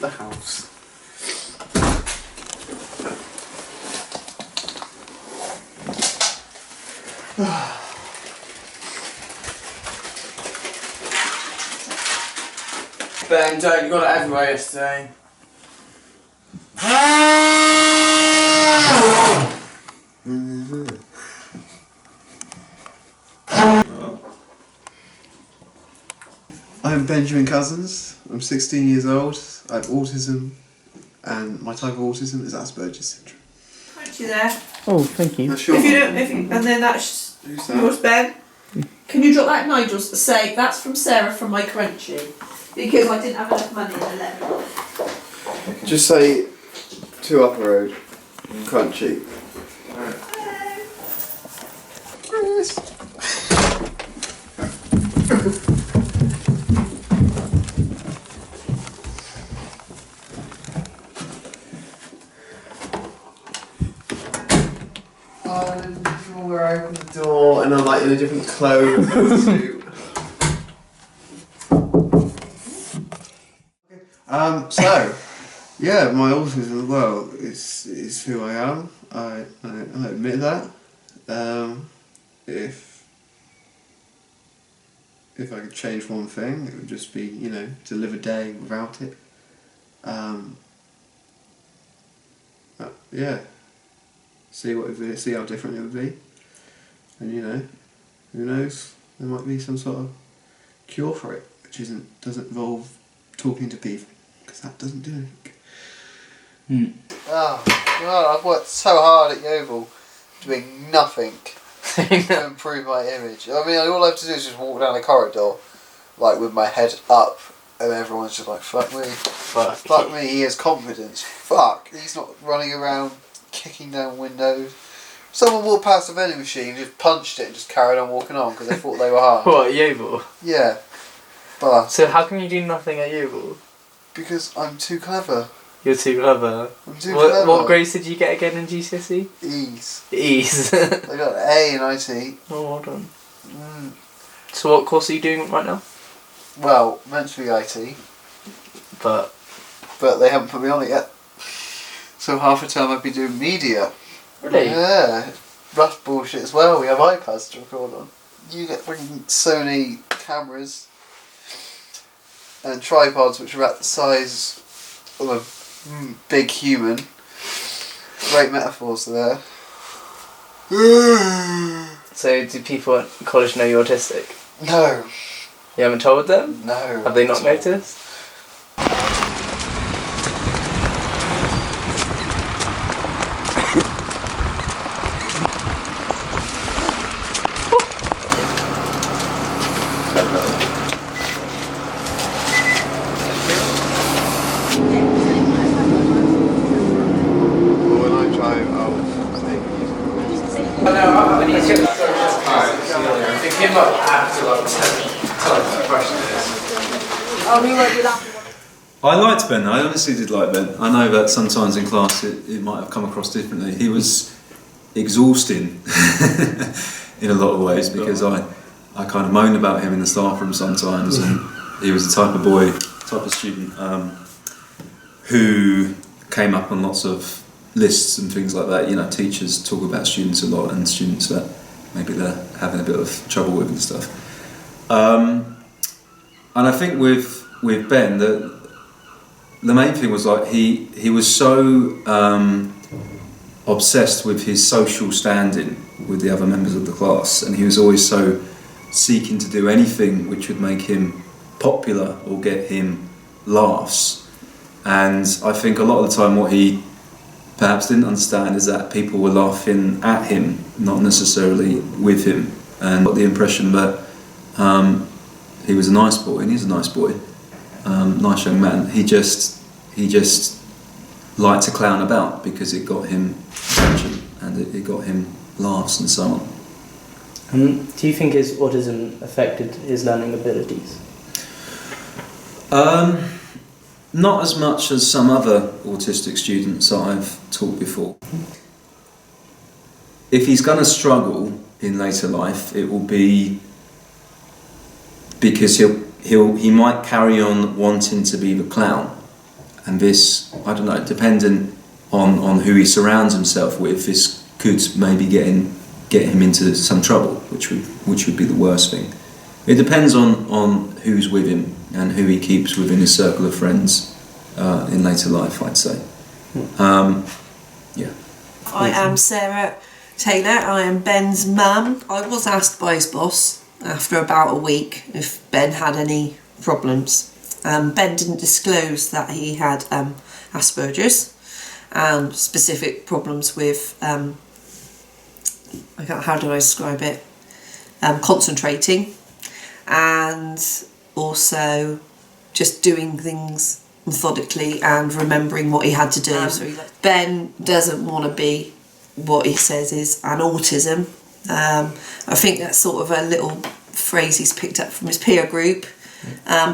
the house. Ben, don't, you got it everywhere yesterday. I'm Benjamin Cousins. I'm 16 years old. I have autism, and my type of autism is Asperger's syndrome. Thank you there. Oh, thank you. If you don't, and then that's yours, Ben. Can you drop that Nigel's to say that's from Sarah from my crunchy, because I didn't have enough money in the letter. Just say 2 Upper Road, crunchy. Where I open the door and I'm like in a different clothes suit. So yeah, my autism, well, is who I am. I admit that. If I could change one thing, it would just be, you know, to live a day without it. Yeah. See how different it would be. And you know, who knows, there might be some sort of cure for it, which doesn't involve talking to people, because that doesn't do anything. Oh, God, I've worked so hard at Yeovil doing nothing to improve my image. I mean, all I have to do is just walk down a corridor, like with my head up, and everyone's just like, fuck me. Fuck me, he has confidence. Fuck, he's not running around kicking down windows. Someone walked past a vending machine, just punched it and just carried on walking on because they thought they were hard. What, Yeovil? Yeah. But So how come you do nothing at Yeovil? because I'm too clever. You're too clever. I'm too clever. What grades did you get again in GCSE? E's. E's. I got an A in IT. Oh, well done. So what course are you doing right now? Well, meant to be IT, But they haven't put me on it yet. So half the time I'd be doing media. really? Yeah. That's bullshit as well. We have iPads to record on. You get freaking Sony cameras and tripods which are at the size of a big human. Great metaphors there. So do people at college know you're autistic? No. You haven't told them? No. Have they not noticed? When I drive, I'll think. I liked Ben, I honestly did like Ben. I know that sometimes in class it might have come across differently. He was exhausting in a lot of ways because I kind of moaned about him in the staff room sometimes, and he was the type of student who came up on lots of lists and things like that. You know, teachers talk about students a lot, and students that maybe they're having a bit of trouble with and stuff. And I think with Ben, the main thing was like he was so obsessed with his social standing with the other members of the class, and he was always so seeking to do anything which would make him popular or get him laughs. And I think a lot of the time what he perhaps didn't understand is that people were laughing at him, not necessarily with him, and got the impression that he was a nice boy, and he's a nice boy, nice young man. He just liked to clown about because it got him attention and it got him laughs and so on. Do you think his autism affected his learning abilities? Not as much as some other autistic students that I've taught before. If he's going to struggle in later life, it will be because he might carry on wanting to be the clown, and this, I don't know, dependent on who he surrounds himself with, this could maybe get him into some trouble, which would be the worst thing. It depends on who's with him and who he keeps within his circle of friends in later life, I'd say. Yeah. I am Sarah Taylor. I am Ben's mum. I was asked by his boss after about a week if Ben had any problems. Ben didn't disclose that he had Asperger's and specific problems with, how do I describe it, concentrating, and also just doing things methodically and remembering what he had to do. Ben doesn't want to be what he says is an autism. I think that's sort of a little phrase he's picked up from his peer group.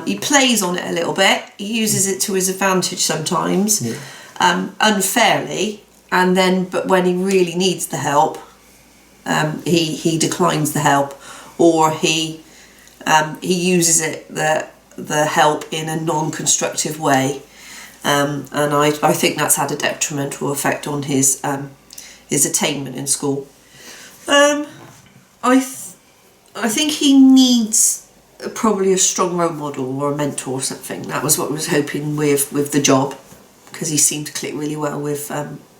He plays on it a little bit. He uses it to his advantage sometimes, unfairly, but when he really needs the help, he declines the help, or he uses it the help in a non-constructive way, and I think that's had a detrimental effect on his attainment in school. I think he needs probably a strong role model or a mentor or something. That was what I was hoping with the job, because he seemed to click really well with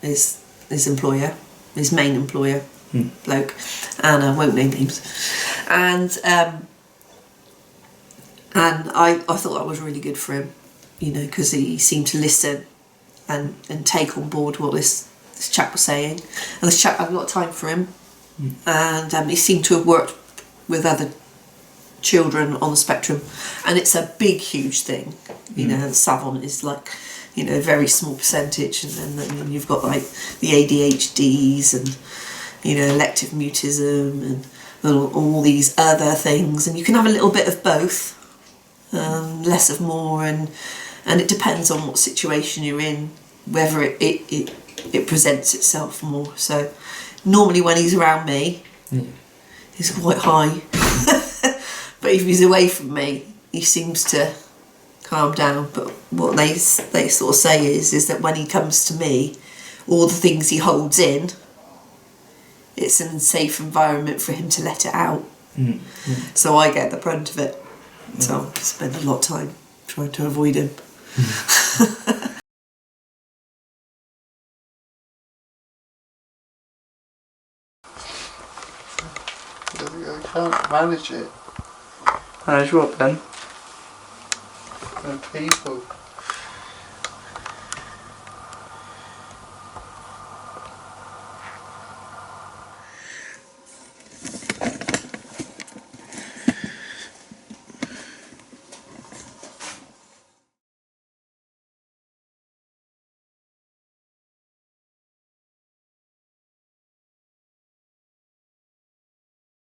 his employer, his main employer, bloke, and I won't name names. And I thought that was really good for him, because he seemed to listen and take on board what this chap was saying. And this chap had a lot of time for him, and he seemed to have worked with other children on the spectrum, and it's a big, huge thing. And savant is like, a very small percentage, and then you've got like the ADHDs and elective mutism and all these other things, and you can have a little bit of both, less of more, and it depends on what situation you're in, whether it presents itself more. So normally when he's around me, he's quite high, but if he's away from me, he seems to calm down. But what they sort of say is that when he comes to me, all the things he holds in, it's an unsafe environment for him to let it out. So I get the brunt of it. So I spend a lot of time trying to avoid him. I can't manage it. Manage what, Ben? And people.